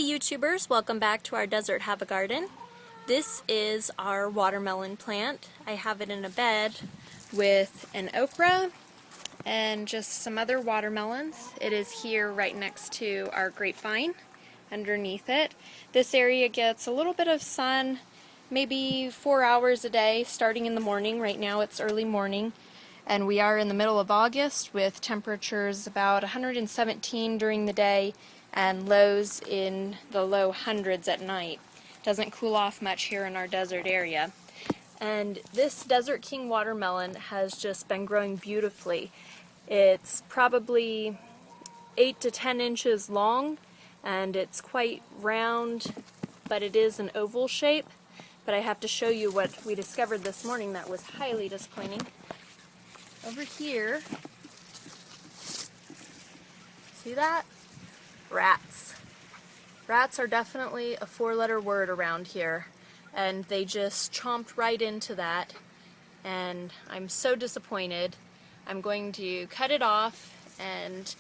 Hey YouTubers, welcome back to our Desert Have a Garden. This is our watermelon plant. I have it in a bed with an okra and just some other watermelons. It is here right next to our grapevine underneath it. This area gets a little bit of sun, maybe 4 hours a day starting in the morning. Right now it's early morning. And we are in the middle of August with temperatures about 117 during the day and lows in the low hundreds at night. Doesn't cool off much here in our desert area. And this Desert King watermelon has just been growing beautifully. It's probably 8 to 10 inches long and it's quite round, but it is an oval shape. But I have to show you what we discovered this morning that was highly disappointing. Over here, see that? Rats. Rats are definitely a 4-letter word around here, and they just chomped right into that, and I'm so disappointed. I'm going to cut it off and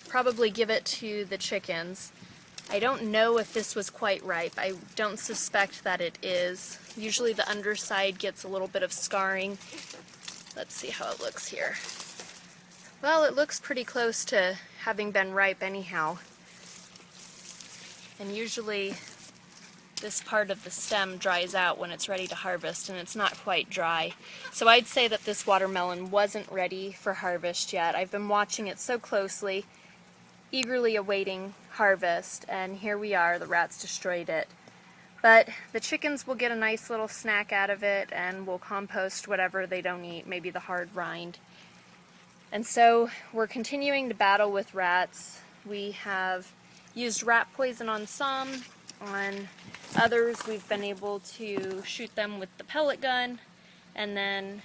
probably give it to the chickens. I don't know if this was quite ripe. I don't suspect that it is. Usually the underside gets a little bit of scarring. Let's see how it looks here. Well, it looks pretty close to having been ripe anyhow. And usually this part of the stem dries out when it's ready to harvest, and it's not quite dry. So I'd say that this watermelon wasn't ready for harvest yet. I've been watching it so closely, eagerly awaiting harvest, and here we are, the rats destroyed it. But the chickens will get a nice little snack out of it, and we'll compost whatever they don't eat, maybe the hard rind. And so we're continuing to battle with rats. We have used rat poison on some. On others we've been able to shoot them with the pellet gun, and then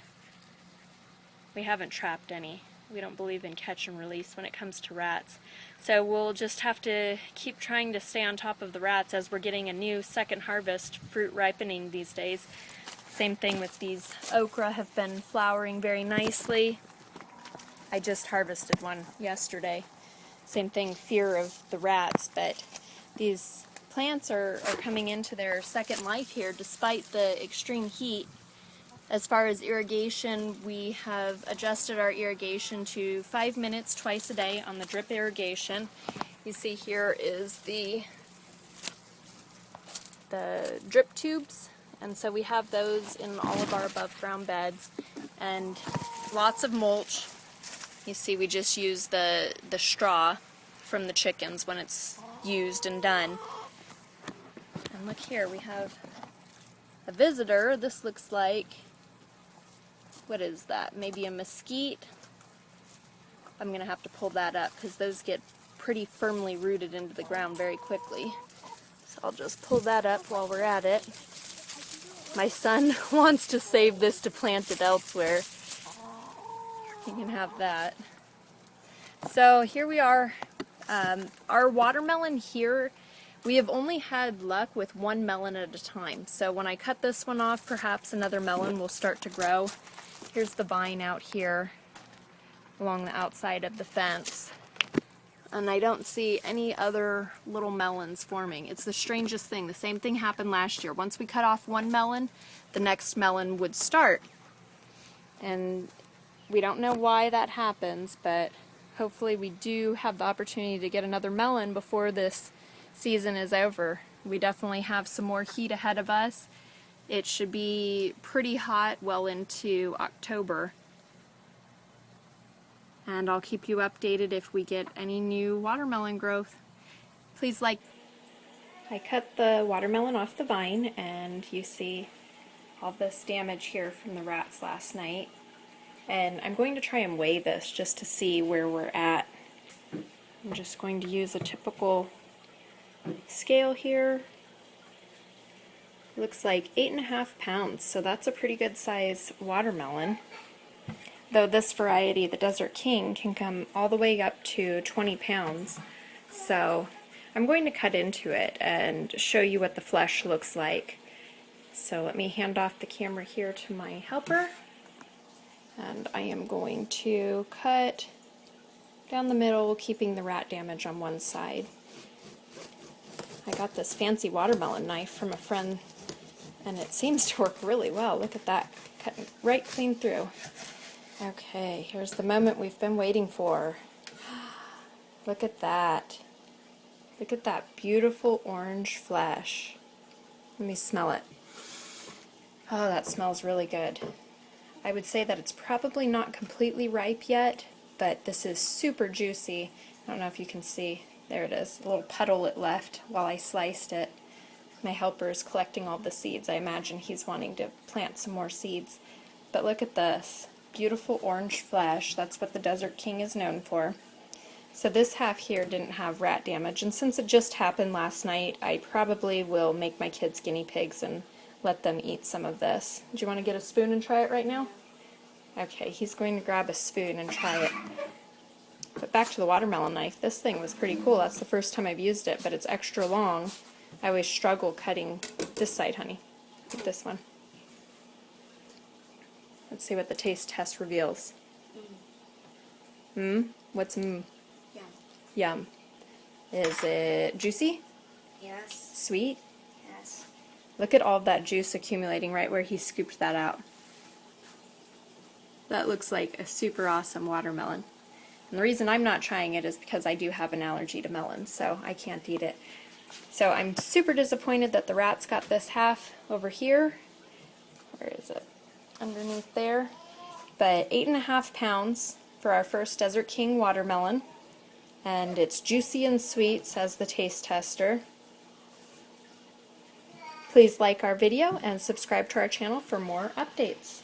we haven't trapped any. We don't believe in catch and release when it comes to rats. So we'll just have to keep trying to stay on top of the rats as we're getting a new second harvest fruit ripening these days. Same thing with these okra, have been flowering very nicely. I just harvested one yesterday. Same thing, fear of the rats, but these plants are coming into their second life here despite the extreme heat. As far as irrigation, we have adjusted our irrigation to 5 minutes twice a day on the drip irrigation. You see here is the drip tubes, and so we have those in all of our above ground beds, and lots of mulch. You see we just use the straw from the chickens when it's used and done. And look here, we have a visitor. This looks like, what is that? Maybe a mesquite? I'm going to have to pull that up because those get pretty firmly rooted into the ground very quickly. So I'll just pull that up while we're at it. My son wants to save this to plant it elsewhere. You can have that. So here we are. Our watermelon here, we have only had luck with one melon at a time. So when I cut this one off, perhaps another melon will start to grow. Here's the vine out here along the outside of the fence. And I don't see any other little melons forming. It's the strangest thing. The same thing happened last year. Once we cut off one melon, the next melon would start. And we don't know why that happens, but hopefully we do have the opportunity to get another melon before this season is over. We definitely have some more heat ahead of us. It should be pretty hot well into October. And I'll keep you updated if we get any new watermelon growth. Please like. I cut the watermelon off the vine, and you see all this damage here from the rats last night. And I'm going to try and weigh this just to see where we're at. I'm just going to use a typical scale here. Looks like 8.5 pounds, so that's a pretty good size watermelon. Though this variety, the Desert King, can come all the way up to 20 pounds. So I'm going to cut into it and show you what the flesh looks like. So let me hand off the camera here to my helper. And I am going to cut down the middle, keeping the rat damage on one side. I got this fancy watermelon knife from a friend, and it seems to work really well. Look at that, cutting right clean through. Okay, here's the moment we've been waiting for. Look at that. Look at that beautiful orange flesh. Let me smell it. Oh, that smells really good. I would say that it's probably not completely ripe yet, but this is super juicy. I don't know if you can see. There it is, a little puddle it left while I sliced it. My helper is collecting all the seeds. I imagine he's wanting to plant some more seeds. But look at this. Beautiful orange flesh. That's what the Desert King is known for. So this half here didn't have rat damage, and since it just happened last night, I probably will make my kids guinea pigs and let them eat some of this. Do you want to get a spoon and try it right now? Okay, he's going to grab a spoon and try it. But back to the watermelon knife. This thing was pretty cool. That's the first time I've used it, but it's extra long. I always struggle cutting this side, honey. Like this one. Let's see what the taste test reveals. What's Yum. Yum. Is it juicy? Yes. Sweet? Yes. Look at all of that juice accumulating right where he scooped that out. That looks like a super awesome watermelon. And the reason I'm not trying it is because I do have an allergy to melons, so I can't eat it. So I'm super disappointed that the rats got this half over here. Where is it? Underneath there. But 8.5 pounds for our first Desert King watermelon. And it's juicy and sweet, says the taste tester. Please like our video and subscribe to our channel for more updates.